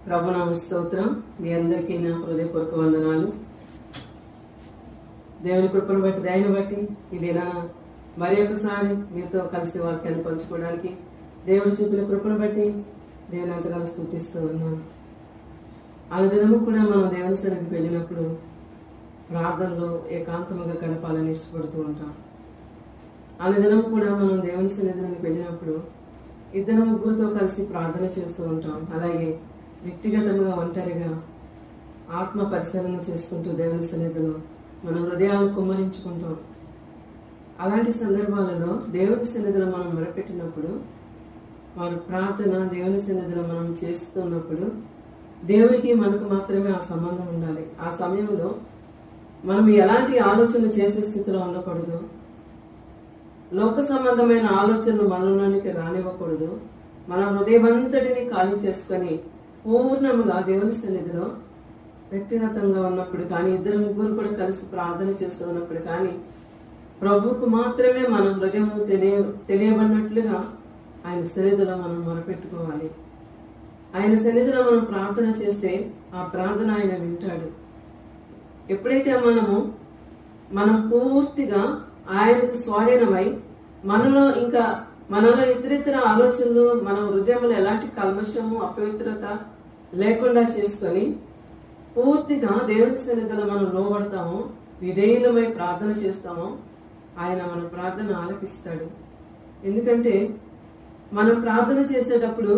ప్రభునామ స్తోత్రం. మీ అందరికీ నా హృదయపూర్వక వందనాలు. దేవుని కృపను బట్టి దయను బట్టి ఇదేనా మరి ఒకసారి మీతో కలిసి వాక్యాన్ని పంచుకోవడానికి దేవుడు చూపిన కృపను బట్టి దేవుని అంతగానో స్తుతిస్తూ ఉన్నాను. ఆ దినము కూడా మనం దేవుని సన్నిధికి వెళ్ళినప్పుడు ప్రార్థనలో ఏకాంతముగా గడపాలని ఇష్టపడుతూ ఉంటాం. ఆ దినము కూడా మనం దేవుని సన్నిధికి వెళ్ళినప్పుడు ఇద్దరు ముగ్గురితో కలిసి ప్రార్థన చేస్తూ ఉంటాం. అలాగే వ్యక్తిగతంగా ఒంటరిగా ఆత్మ పరిశీలన చేసుకుంటూ దేవుని సన్నిధిలో మన హృదయాలను కుమ్మరించుకుంటాం. అలాంటి సందర్భాలలో దేవుని సన్నిధిలో మనం మొరపెట్టినప్పుడు వారి ప్రార్థన దేవుని సన్నిధిలో మనం చేస్తున్నప్పుడు దేవునికి మనకు మాత్రమే ఆ సంబంధం ఉండాలి. ఆ సమయంలో మనం ఎలాంటి ఆలోచన చేసే స్థితిలో ఉండకూడదు. లోక సంబంధమైన ఆలోచనలు మనలోనికి రానివ్వకూడదు. మన హృదయమంతటిని ఖాళీ చేసుకొని పూర్ణముగా దేవుని సన్నిధిలో వ్యక్తిగతంగా ఉన్నప్పుడు కానీ ఇద్దరు ముగ్గురు కూడా కలిసి ప్రార్థన చేస్తూ ఉన్నప్పుడు కానీ ప్రభువుకు మాత్రమే మన హృదయం తెలియబడినట్లుగా ఆయన సన్నిధిలో మనం మొరపెట్టుకోవాలి. ఆయన సన్నిధిలో మనం ప్రార్థన చేస్తే ఆ ప్రార్థన ఆయన వింటాడు. ఎప్పుడైతే మనం పూర్తిగా ఆయనకు స్వాధీనమై మనలో ఇతరితర ఆలోచనలు మన హృదయంలో ఎలాంటి కల్మషము అపవిత్రత లేకుండా చేసుకొని పూర్తిగా దేవుని సన్నిధిలో మనం లోబడతామో విధేయులమై ప్రార్థన చేస్తామో ఆయన మన ప్రార్థన ఆలకిస్తాడు. ఎందుకంటే మనం ప్రార్థన చేసేటప్పుడు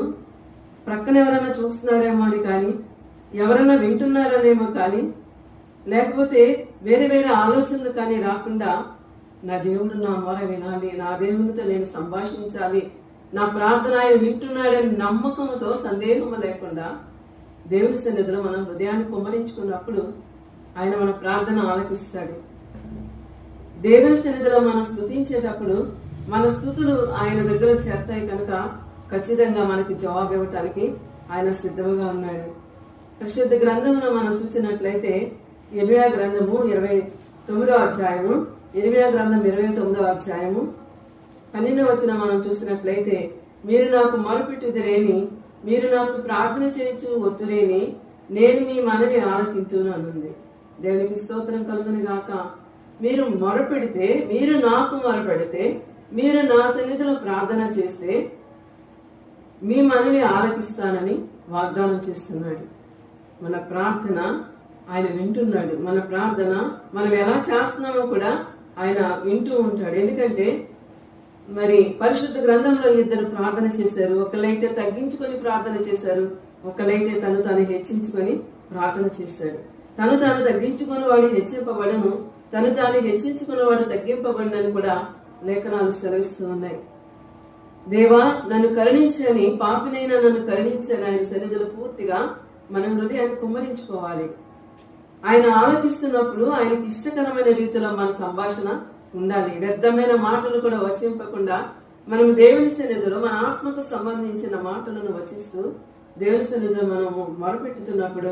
ప్రక్కన ఎవరైనా చూస్తున్నారేమో అని కానీ ఎవరైనా వింటున్నారనేమో కానీ లేకపోతే వేరే వేరే ఆలోచనలు కానీ రాకుండా నా దేవుడు నా మొర వినాలి, నా దేవునితో నేను సంభాషించాలి, నా ప్రార్థన ఆయన వింటున్నాడని నమ్మకంతో సందేహం లేకుండా దేవుని సన్నిధిలో మనం హృదయాన్ని కుమ్మరించుకున్నప్పుడు ఆయన మన ప్రార్థన ఆలకిస్తాడు. దేవుని సన్నిధిలో మనం స్తుతించేటప్పుడు మన స్తుతులు ఆయన దగ్గర చేరతాయి కనుక ఖచ్చితంగా మనకి జవాబు ఇవ్వటానికి ఆయన సిద్ధంగా ఉన్నాడు. పరిశుద్ధ గ్రంథమును మనం చూసినట్లయితే ఇర్మియా గ్రంథము 29వ అధ్యాయము 29వ అధ్యాయము 12వ వచనం మనం చూసినట్లయితే మీరు నాకు మొరపెట్టుదురేని మీరు నాకు ప్రార్థన చేయొచ్చు ఒత్తురేని నేను మీ మనవి ఆలకించును అనుంది. దేవునికి స్తోత్రం కలుగును గాక. మీరు మొరపెడితే మీరు నాకు మొరపెడితే మీరు నా సన్నిధిలో ప్రార్థన చేస్తే మీ మనవి ఆలకిస్తానని వాగ్దానం చేస్తున్నాడు. మన ప్రార్థన ఆయన వింటున్నాడు. మన ప్రార్థన మనం ఎలా చేస్తున్నామో కూడా ఆయన వింటూ ఉంటాడు. ఎందుకంటే మరి పరిశుద్ధ గ్రంథంలో ఇద్దరు ప్రార్థన చేశారు. ఒకళ్ళైతే తగ్గించుకొని ప్రార్థన చేశారు, ఒకళ్ళైతే తను తాను హెచ్చించుకొని ప్రార్థన చేశాడు. తను తాను తగ్గించుకున్న వాడు హెచ్చింపబడను, తను తాను హెచ్చించుకున్న వాడు తగ్గింపబడినని కూడా లేఖనాలు సెలవిస్తూ ఉన్నాయి. దేవా నన్ను కరుణించని, పాపినైనా నన్ను కరుణించని ఆయన సన్నిధిలో పూర్తిగా మనం హృదయాన్ని కుమ్మరించుకోవాలి. ఆయన ఆలోచిస్తున్నప్పుడు ఆయనకి ఇష్టకరమైన రీతిలో మన సంభాషణ ఉండాలి. వ్యర్థమైన మాటలు కూడా వచింపకుండా మనం దేవుని సన్నిధిలో మన ఆత్మకు సంబంధించిన మాటలను వచిస్తూ దేవుని సన్నిధిలో మనము మొరపెట్టుతున్నప్పుడు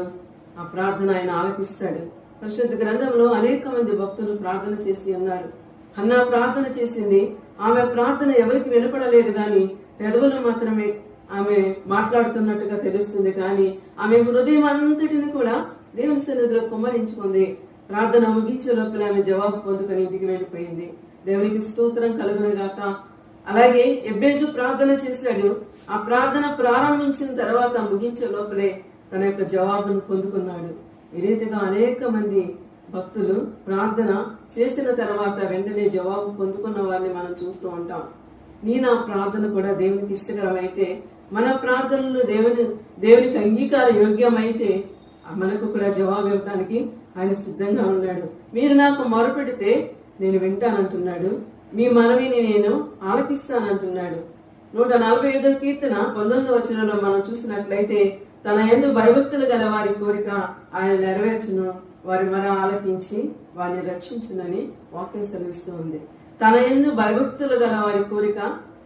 ఆ ప్రార్థన ఆయన ఆలకిస్తాడు. పరిశుద్ధ గ్రంథంలో అనేక మంది భక్తులు ప్రార్థన చేసి ఉన్నారు. హన్నా ప్రార్థన చేసింది. ఆమె ప్రార్థన ఎవరికి వినపడలేదు కానీ పెదవులు మాత్రమే ఆమె మాట్లాడుతున్నట్టుగా తెలుస్తుంది. కానీ ఆమె హృదయం అంతటిని కూడా దేవుని సన్నిధిలో కుమ్మరించుకుంది. ప్రార్థన ముగించే లోపల ఆమె జవాబు పొందుకొని ఇంటికి వెళ్ళిపోయింది. దేవునికి స్తోత్రం కలుగును గాక. అలాగే ఎబ్బేజు ప్రార్థన చేశాడు. ఆ ప్రార్థన ప్రారంభించిన తర్వాత ముగించే లోపలే తన యొక్క జవాబును పొందుకున్నాడు. ఈ రీతిగా అనేక మంది భక్తులు ప్రార్థన చేసిన తర్వాత వెంటనే జవాబు పొందుకున్న వారిని మనం చూస్తూ ఉంటాం. నా ప్రార్థన కూడా దేవునికి ఇష్టకరమైతే, మన ప్రార్థనలు దేవునికి అంగీకార యోగ్యమైతే మనకు కూడా జవాబు ఇవ్వడానికి ఆయన సిద్ధంగా ఉన్నాడు. మీరు నాకు మొరపెడితే నేను వింటానంటున్నాడు, మీ మనవిని నేను ఆలకిస్తానంటున్నాడు. 145వ కీర్తన 19వ వచనంలో మనం చూసినట్లయితే తన యందు భయభక్తులు గల వారి కోరిక ఆయన నెరవేర్చును, వారి మొర ఆలకించి వారిని రక్షించునని వాక్యం సెలవిస్తూ ఉంది. తన యందు భయభక్తులు గల వారి కోరిక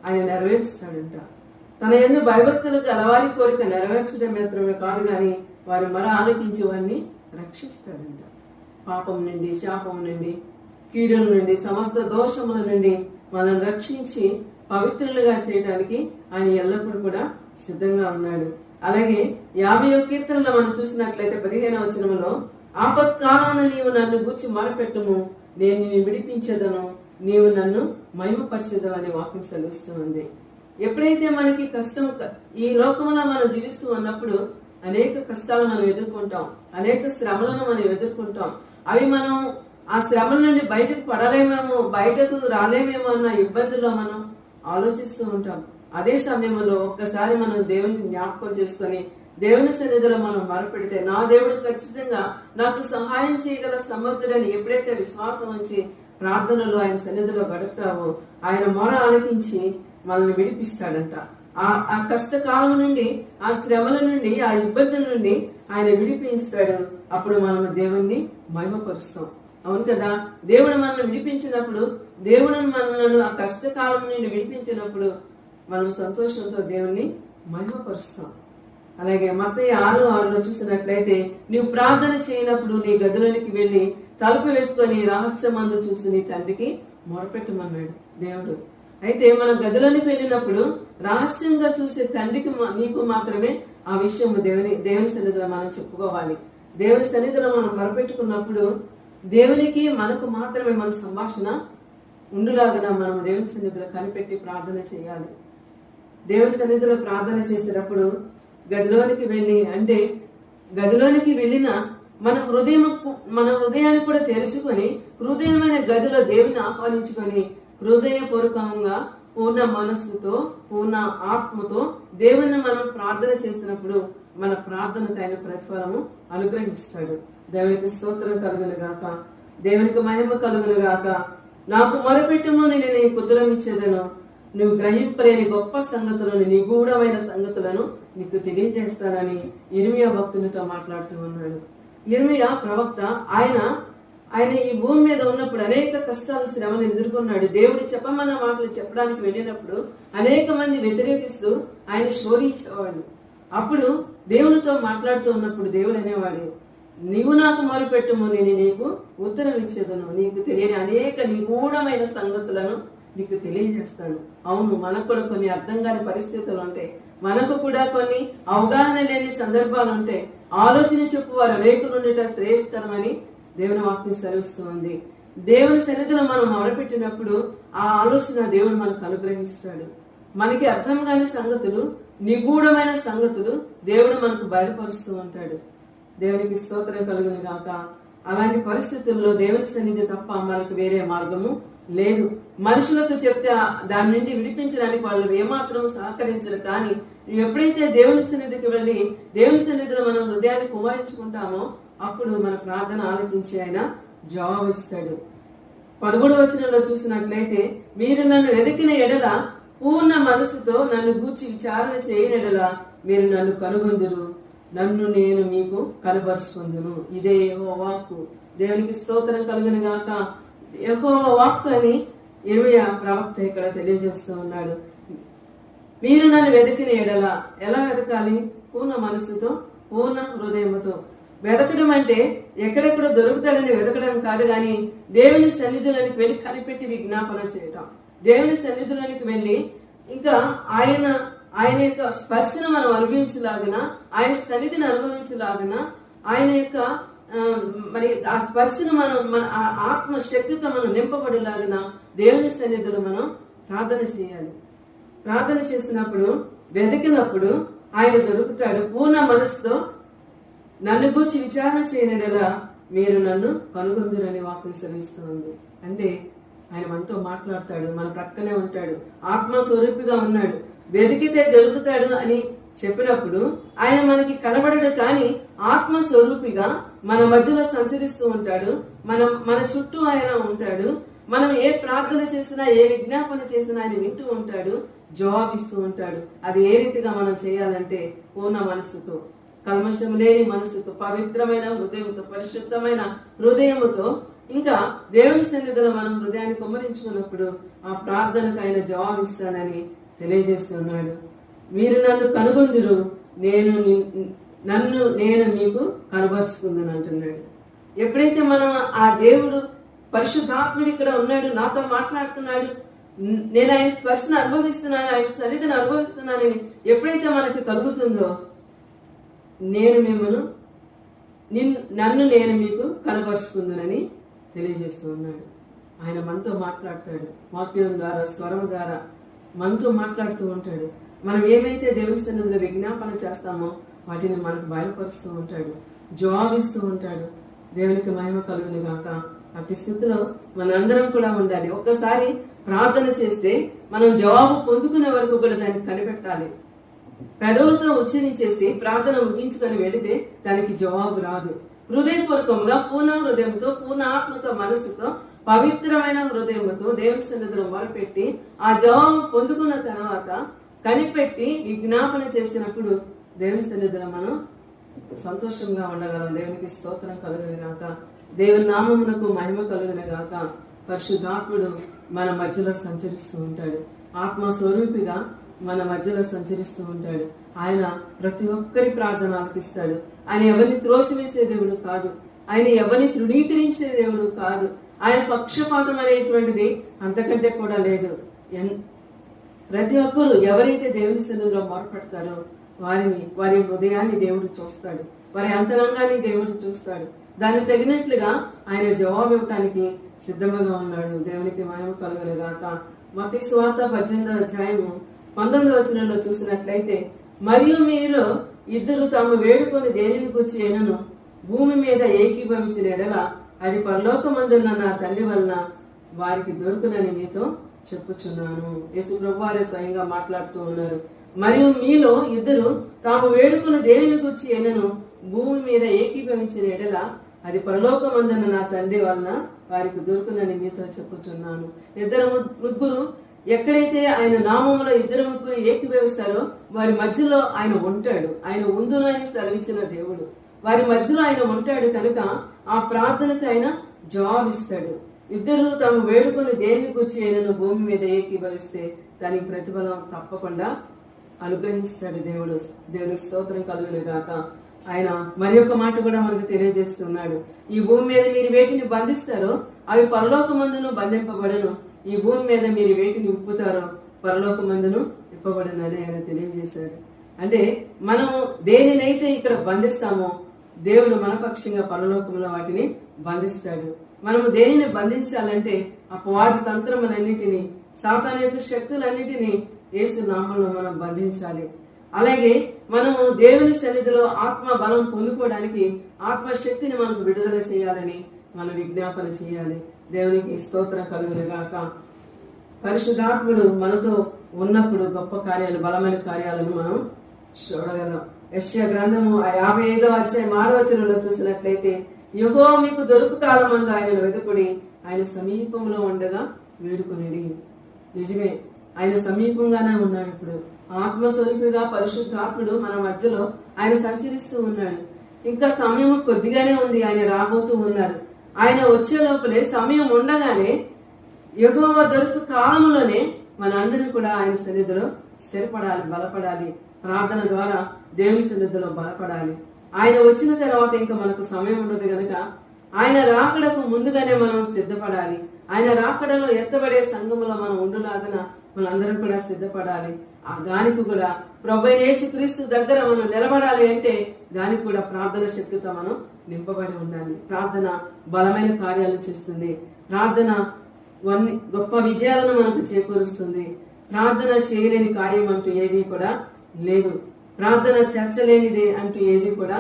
ఆయన నెరవేరుస్తాడంట. తన యందు భయభక్తులు గల వారి కోరిక నెరవేర్చడం మాత్రమే కాదు కానీ వారి మొర ఆలకించి వారిని రక్షిస్తాడంట. పాపం నుండి, శాపం నుండి, కీడుల నుండి, సమస్త దోషముల నుండి మనం రక్షించి పవిత్రులుగా చేయడానికి ఆయన ఎల్లప్పుడూ కూడా సిద్ధంగా ఉన్నాడు. అలాగే 50వ కీర్తనలో మనం చూసినట్లయితే 15వ వచనంలో, ఆపత్కాలమున నీవు నన్ను గూర్చి మొరపెట్టుము, నేను నిన్ను విడిపించదను, నీవు నన్ను మహిమపరచెదవు అనే వాక్యం సెలవిస్తూ ఉంది. ఎప్పుడైతే మనకి కష్టం, ఈ లోకంలో మనం జీవిస్తూ ఉన్నప్పుడు అనేక కష్టాలు మనం ఎదుర్కొంటాం, అనేక శ్రమలను మనం ఎదుర్కొంటాం. అవి మనం ఆ శ్రమల నుండి బయటకు పడలేమేమో, బయటకు రాలేమేమో అన్న ఇబ్బందుల్లో మనం ఆలోచిస్తూ ఉంటాం. అదే సమయంలో ఒక్కసారి మనం దేవుని జ్ఞాపకం చేసుకొని దేవుని సన్నిధిలో మనం మొరపెడితే, నా దేవుడు ఖచ్చితంగా నాకు సహాయం చేయగల సమర్థుడని ఎప్పుడైతే విశ్వాసం ఉంచి ప్రార్థనలో ఆయన సన్నిధిలో గడుపుతావో, ఆయన మొర ఆలకించి మనల్ని విడిపిస్తాడంట. ఆ కష్టకాలం నుండి, ఆ శ్రమల నుండి, ఆ ఇబ్బందుల నుండి ఆయన విడిపిస్తాడు. అప్పుడు మనం దేవుణ్ణి మహిమపరుస్తాం. అవును కదా, దేవుడు మనల్ని విడిపించినప్పుడు, దేవుడు మనల్ని ఆ కష్టకాలం నుండి విడిపించినప్పుడు మనం సంతోషంతో దేవుణ్ణి మహిమపరుస్తాం. అలాగే మత్తయి 6:6లో చూసినట్లయితే, నీవు ప్రార్థన చేయనప్పుడు నీ గదిలోనికి వెళ్ళి తలుపు వేసుకొని రహస్యమందు చూసి నీ తండ్రికి మొరపెట్టమన్నాడు దేవుడు. అయితే మనం గదిలోనికి వెళ్ళినప్పుడు రహస్యంగా చూసే తండ్రికి నీకు మాత్రమే ఆ విషయం దేవుని సన్నిధిలో మనం చెప్పుకోవాలి. దేవుని సన్నిధిలో మనం మొరపెట్టుకున్నప్పుడు దేవునికి మనకు మాత్రమే మన సంభాషణ ఉండులాగా మనం దేవుని సన్నిధిలో కనిపెట్టి ప్రార్థన చేయాలి. దేవుని సన్నిధిలో ప్రార్థన చేసేటప్పుడు గదిలోనికి వెళ్ళి, అంటే గదిలోనికి వెళ్ళిన మన హృదయాన్ని కూడా తెరుచుకొని, హృదయమైన గదిలో దేవుని ఆహ్వానించుకొని, హృదయపూర్వకంగా పూర్ణ మనస్సుతో, పూర్ణ ఆత్మతో దేవుని మనం ప్రార్థన చేసినప్పుడు మన ప్రార్థనకు ఆయన ప్రతిఫలము అనుగ్రహిస్తాడు. దేవునికి స్తోత్రం కలుగును గాక, దేవునికి మహిమ కలుగును గాక. నాకు మొరపెట్టుము, నేను నీకు ఉత్తరం ఇచ్చేదను, నువ్వు గ్రహింపలేని గొప్ప సంగతులను, నిగూఢమైన సంగతులను నీకు తెలియజేస్తానని ఇర్మియా భక్తునితో మాట్లాడుతూ ఉన్నాడు. ఇర్మియా ప్రవక్త, ఆయన ఈ భూమి మీద ఉన్నప్పుడు అనేక కష్టాలు, శ్రమను ఎదుర్కొన్నాడు. దేవుడు చెప్పమన్న మాటలు చెప్పడానికి వెళ్ళినప్పుడు అనేక మంది వ్యతిరేకిస్తూ ఆయన శోధించేవాడు. అప్పుడు దేవునితో మాట్లాడుతూ ఉన్నప్పుడు దేవుడు అనేవాడు, నీవు నాకు మొరపెట్టుము, నేను నీకు ఉత్తరం ఇచ్చేదను, నీకు తెలియని అనేక నిగూఢమైన సంగతులను నీకు తెలియజేస్తాను. అవును, మనకు కూడా కొన్ని అర్థం కాని పరిస్థితులు ఉంటాయి, మనకు కూడా కొన్ని అవగాహన లేని సందర్భాలు ఉంటాయి. ఆలోచన చెప్పు వారు అనేకులు ఉండేట శ్రేయస్కరమని దేవుని వాక్యం సెలవిస్తూ ఉంది. దేవుని సన్నిధిలో మనం మొరపెట్టినప్పుడు ఆ ఆలోచన దేవుడు మనకు అనుగ్రహిస్తాడు. మనకి అర్థం కాని సంగతులు, నిగూఢమైన సంగతులు దేవుడు మనకు బయలుపరుస్తూ ఉంటాడు. దేవునికి స్తోత్రం కలుగును గాక. అలాంటి పరిస్థితుల్లో దేవుని సన్నిధి తప్ప మనకు వేరే మార్గము లేదు. మనుషులకు చెప్తే దాని నుండి విడిపించడానికి వాళ్ళు ఏమాత్రం సహకరించరు. కానీ ఎప్పుడైతే దేవుని సన్నిధికి వెళ్ళి దేవుని సన్నిధిలో మనం హృదయాన్ని కుమారించుకుంటామో అప్పుడు మన ప్రార్థన ఆలకించి ఆయన జవాబిస్తాడు. 11వ వచనంలో చూసినట్లయితే, మీరు నన్ను వెతికిన ఎడల పూర్ణ మనసుతో నన్ను గూర్చి విచారణ చేయని ఎడల మీరు నన్ను కనుగొందురు, నన్ను నేను మీకు కనబరుచుకుందును. ఇదే యెహోవా వాక్కు. దేవునికి స్తోత్రం కలుగును గాక. యెహోవా వాక్కు అని ఇర్మియా ప్రవక్త ఇక్కడ తెలియజేస్తూ ఉన్నాడు. మీరు నన్ను వెతికిన ఎడల, ఎలా వెతకాలి? పూర్ణ మనస్సుతో, పూర్ణ హృదయముతో. వెతకడం అంటే ఎక్కడెక్కడో దొరుకుతాడని వెతకడం కాదు, కానీ దేవుని సన్నిధిలోనికి వెళ్ళి కనిపెట్టి విజ్ఞాపన చేయటం. దేవుని సన్నిధిలోనికి వెళ్ళి ఇంకా ఆయన యొక్క స్పర్శను మనం అనుభవించలాగిన, ఆయన సన్నిధిని అనుభవించలాగిన, ఆయన యొక్క మరి ఆ స్పర్శను మన ఆత్మ శక్తితో మనం నింపబడేలాగిన దేవుని సన్నిధిలో మనం ప్రార్థన చేయాలి. ప్రార్థన చేసినప్పుడు, వెతికినప్పుడు ఆయన దొరుకుతాడు. పూర్ణ మనసుతో నన్ను గూర్చి విచారణ చేయనలా మీరు నన్ను కనుగొందురని వాక్యం సెలవిస్తుంది. అంటే ఆయన మనతో మాట్లాడతాడు, మన ప్రక్కనే ఉంటాడు, ఆత్మస్వరూపిగా ఉన్నాడు. వెతికితే దొరుకుతాడు అని చెప్పినప్పుడు ఆయన మనకి కనబడడు, కానీ ఆత్మస్వరూపిగా మన మధ్యలో సంచరిస్తూ ఉంటాడు. మన చుట్టూ ఆయన ఉంటాడు. మనం ఏ ప్రార్థన చేసినా, ఏ విజ్ఞాపన చేసినా ఆయన వింటూ ఉంటాడు, జవాబిస్తూ ఉంటాడు. అది ఏ రీతిగా మనం చేయాలంటే పూర్ణ మనస్సుతో, కల్మషం లేని మనసుతో, పవిత్రమైన హృదయంతో, పరిశుద్ధమైన హృదయముతో, ఇంకా దేవుని సన్నిధిలో మనం హృదయాన్ని కుమ్మరించుకున్నప్పుడు ఆ ప్రార్థనకు ఆయన జవాబిస్తానని తెలియజేస్తున్నాడు. మీరు నన్ను కనుగొందురు, నేను మీకు కనబరుచుకుందని అంటున్నాడు. ఎప్పుడైతే మనం ఆ దేవుడు పరిశుద్ధాత్ముడు ఇక్కడ ఉన్నాడు, నాతో మాట్లాడుతున్నాడు, నేను ఆయన స్పర్శను అనుభవిస్తున్నాను, ఆయన సన్నిధిని అనుభవిస్తున్నానని ఎప్పుడైతే మనకు కలుగుతుందో నేను మిమ్మల్ని నన్ను నేను మీకు కనపరుచుకుందునని తెలియజేస్తూ ఉన్నాడు. ఆయన మనతో మాట్లాడతాడు, వాక్యం ద్వారా, స్వరం ద్వారా మనతో మాట్లాడుతూ ఉంటాడు. మనం ఏమైతే దేవుని సన్నిధిలో విజ్ఞాపన చేస్తామో వాటిని మనకు బయలుపరుస్తూ ఉంటాడు, జవాబిస్తూ ఉంటాడు. దేవునికి మహిమ కలుగును గాక. అట్టి స్థితిలో మనందరం కూడా ఉండాలి. ఒక్కసారి ప్రార్థన చేస్తే మనం జవాబు పొందుకునే వరకు కూడా దాన్ని కనిపెట్టాలి. పెదవులతో ఉచ్చరించేసి ప్రార్థన ముగించుకొని వెళితే దానికి జవాబు రాదు. హృదయపూర్వకంగా పూర్ణ హృదయంతో, పూర్ణ ఆత్మతో, మనసుతో, పవిత్రమైన హృదయంతో దేవుని సన్నిధిలో మొరపెట్టి ఆ జవాబు పొందుకున్న తర్వాత కనిపెట్టి విజ్ఞాపన చేసినప్పుడు దేవుని సన్నిధిలో మనం సంతోషంగా ఉండగలం. దేవునికి స్తోత్రం కలుగును గాక. దేవుని నామమునకు మహిమ కలుగును గాక. పరిశుద్ధాత్ముడు మన మధ్యలో సంచరిస్తూ ఉంటాడు. ఆత్మ స్వరూపిగా మన మధ్యలో సంచరిస్తూ ఉంటాడు. ఆయన ప్రతి ఒక్కరి ప్రార్థన ఆలకిస్తాడు. ఆయన ఎవరిని త్రోసివేసే దేవుడు కాదు. ఆయన ఎవరిని తృణీకరించే దేవుడు కాదు. ఆయన పక్షపాతం అనేటువంటిది అంతకంటే కూడా లేదు. ప్రతి ఒక్కరు ఎవరైతే దేవుని సన్నిధిలో మొరపెడతారో వారి హృదయాన్ని దేవుడు చూస్తాడు, వారి అంతరంగాన్ని దేవుడు చూస్తాడు. దానికి తగినట్లుగా ఆయన జవాబు ఇవ్వటానికి సిద్ధంగా ఉన్నాడు. దేవునికి మహిమ కలుగును గాక. మత్తయి సువార్త 18వ అధ్యాయము 19వ వచనంలో చూసినట్లయితే, మరియు మీరు ఇద్దరు తాము వేడుకొని దేనిని గురించి అయినను భూమి మీద ఏకీభవించిన ఎడల అది పరలోకమందున్న నా తండ్రి వలన వారికి దొరుకునని మీతో చెప్పుచున్నాను. యేసు ప్రభువారే స్వయంగా మాట్లాడుతూ ఉన్నారు. మరియు మీలో ఇద్దరు తాము వేడుకున్న దేనిని గురించి అయినను భూమి మీద ఏకీభవించిన ఎడల అది పరలోకమందున్న నా తండ్రి వలన వారికి దొరుకునని మీతో చెప్పుచున్నాను. ఇద్దరు ముగ్గురు ఎక్కడైతే ఆయన నామంలో ఇద్దరు ముగ్గురు ఏకీభవిస్తారో వారి మధ్యలో ఆయన ఉంటాడు. ఆయన ఉందును అని సెలవిచ్చిన దేవుడు వారి మధ్యలో ఆయన ఉంటాడు కనుక ఆ ప్రార్థనకు ఆయన జవాబిస్తాడు. ఇద్దరు తాము వేడుకొని దేని గురించి ఆయనను భూమి మీద ఏకీభవిస్తే దానికి ప్రతిఫలం తప్పకుండా అనుగ్రహిస్తాడు దేవుడు. దేవునికి స్తోత్రం కలుగును గాక. ఆయన మరి ఒక మాట కూడా మనకు తెలియజేస్తున్నాడు. ఈ భూమి మీద మీరు వేటిని బంధిస్తారో అవి పరలోకమందును బంధింపబడను, ఈ భూమి మీద మీరు వేటిని విప్పుతారో పరలోకమందును విప్పబడనని ఆయన తెలియజేశాడు. అంటే మనం దేనినైతే ఇక్కడ బంధిస్తామో దేవుడు మనపక్షంగా పరలోకంలో వాటిని బంధిస్తాడు. మనము దేనిని బంధించాలంటే అపవాది తంత్రములన్నిటినీ, సాతాను యొక్క శక్తులన్నిటినీ యేసు నామంలో మనం బంధించాలి. అలాగే మనము దేవుని సన్నిధిలో ఆత్మ బలం పొందుకోవడానికి ఆత్మశక్తిని మనకు విడుదల చేయాలని మనం విజ్ఞాపన చేయాలి. దేవునికి స్తోత్రం కలుగును గాక. పరిశుద్ధాత్ముడు మనతో ఉన్నప్పుడు గొప్ప కార్యాలు, బలమైన కార్యాలను మనం చూడగలం. యెషయా గ్రంథము 55వ అధ్యాయం 6వ వచనంలో చూసినట్లయితే, యెహోవా మీకు దొరుకు కాలమందు ఆయనను వెతుకుడి, ఆయన సమీపంలో ఉండగా వేడుకొనిడి. నిజమే, ఆయన సమీపంగానే ఉన్నాడు. ఇప్పుడు ఆత్మస్వరూపిగా పరిశుద్ధాత్ముడు మన మధ్యలో ఆయన సంచరిస్తూ ఉన్నాడు. ఇంకా సమయం కొద్దిగానే ఉంది, ఆయన రాబోతూ ఉన్నారు. ఆయన వచ్చే లోపలే సమయం ఉండగానే యెహోవా దొరుకు కాలంలోనే మనందరినీ కూడా ఆయన సన్నిధిలో స్థిరపడాలి, బలపడాలి. ప్రార్థన ద్వారా దేవుని సన్నిధిలో బలపడాలి. ఆయన వచ్చిన తర్వాత ఇంకా మనకు సమయం ఉండదు కనుక ఆయన రాకడకు ముందుగానే మనం సిద్ధపడాలి. ఆయన రాకడలో ఎత్తబడే సంఘములో మనం ఉండులాగన మనందరం కూడా సిద్ధపడాలి. ఆ దానికి కూడా ప్రభువైన యేసుక్రీస్తు దగ్గర మనం నిలబడాలి అంటే దానికి కూడా ప్రార్థన శక్తితో మనం నింపబడి ఉండాలి. ప్రార్థన బలమైన కార్యాలు చేస్తుంది. ప్రార్థన గొప్ప విజయాలను మనకు చేకూరుస్తుంది. ప్రార్థన చేయలేని కార్యం అంటూ ఏది కూడా లేదు. ప్రార్థన చర్చలేనిదే అంటూ ఏది కూడా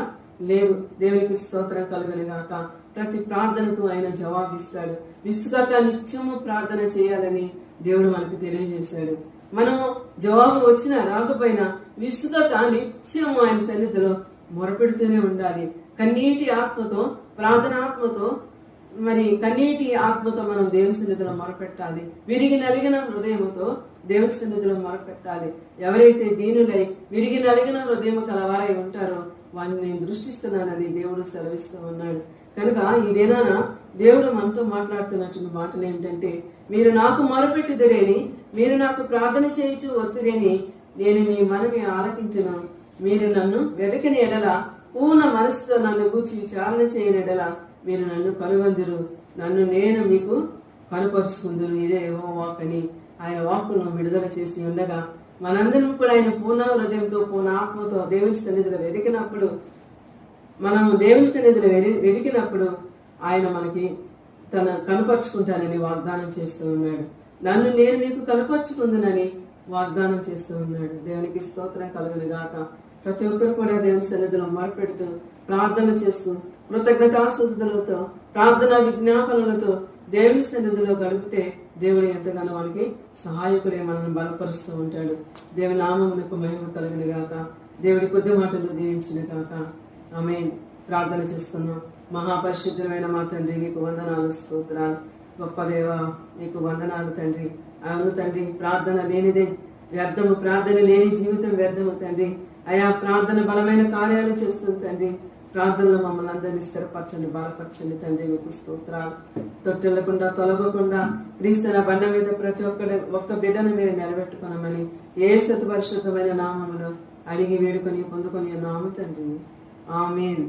లేదు. దేవునికి స్తోత్రం కలుగును గాక. ప్రతి ప్రార్థనకు ఆయన జవాబిస్తాడు. విసుగక నిత్యము ప్రార్థన చేయాలని దేవుడు మనకు తెలియజేశాడు. మనము జవాబు వచ్చినా రాకపోయినా విసుగక నిత్యము ఆయన సన్నిధిలో మొరపెడుతూనే ఉండాలి. కన్నీటి ఆత్మతో, ప్రార్థనాత్మతో, కన్నీటి ఆత్మతో మనం దేవుని సన్నిధిలో మొరపెట్టాలి. విరిగి నలిగిన హృదయముతో దేవుని సన్నిధిలో మొరపెట్టాలి. ఎవరైతే దీనులై విరిగి నలిగిన హృదయం కలవారై ఉంటారో వారిని నేను దృష్టిస్తున్నానని దేవుడు సెలవిస్తూ ఉన్నాడు. కనుక ఈ దినాన దేవుడు మనతో మాట్లాడుతున్నటువంటి మాటలు ఏంటంటే, మీరు నాకు మొరపెట్టుదురేని, మీరు నాకు ప్రార్థన చేయించు వత్తురేని, నేను మీ మనవి ఆలకించును. మీరు నన్ను వెదకిన ఎడల, పూర్ణ మనసుతో నన్ను గూర్చి విచారణ చేయని ఎడల మీరు నన్ను కనుగొందురు, నన్ను నేను మీకు కనుపరుచుకుందును. ఇదే యెహోవా వాక్ అని ఆయన వాక్కును విడుదల చేసి ఉండగా మనందరం కూడా ఆయన పూర్ణ హృదయంతో పూర్ణ ఆత్మతో దేవుని సన్నిధిలో వెతికినప్పుడు, మనం దేవుని సన్నిధిలో వెతికినప్పుడు ఆయన మనకి తన కనపరుచుకుంటానని వాగ్దానం చేస్తూ ఉన్నాడు. నన్ను నేను మీకు కనపరుచుకుందునని వాగ్దానం చేస్తూ ఉన్నాడు. దేవునికి స్తోత్రం కలుగును గాక. ప్రతి ఒక్కరు కూడా దేవుని సన్నిధిలో మొరపెడుతూ ప్రార్థన చేస్తూ కృతజ్ఞతాస్తుతులతో ప్రార్థన విజ్ఞాపనలతో దేవుని సన్నిధిలో గడిపితే దేవుడు ఎంతగానో మనకి సహాయకుడే మనల్ని బలపరుస్తూ ఉంటాడు. దేవుని నామమునకు మహిమ కలుగును గాక. దేవుడి కొద్ది మాటలు దీవించిన గాక. ఆమేన్. ప్రార్థన చేస్తున్నాం. మహాపరిశుద్ధమైన మా తండ్రి, మీకు వందనాలు, స్తోత్రాలు. గొప్ప దేవ, మీకు వందనాలు తండ్రి. అవును తండ్రి, ప్రార్థన లేనిదే వ్యర్థము, ప్రార్థన లేని జీవితం వ్యర్థము తండ్రి. అయా ప్రార్థన బలమైన కార్యాలు చేస్తుంది తండ్రి. ప్రార్థనలో మమ్మల్ని అందరినీ స్థిరపరచండి, బలపరచండి తండ్రి. మీకు స్తోత్రాలు. తొట్టెళ్లకుండా తొలగకుండా క్రీస్తున బండ మీద ప్రతి ఒక్క బిడ్డను మీరు నిలబెట్టుకున్నామని యేసు పరిశుద్ధమైన నామములో అడిగి వేడుకొని పొందుకొని నామ తండ్రి. ఆమేన్.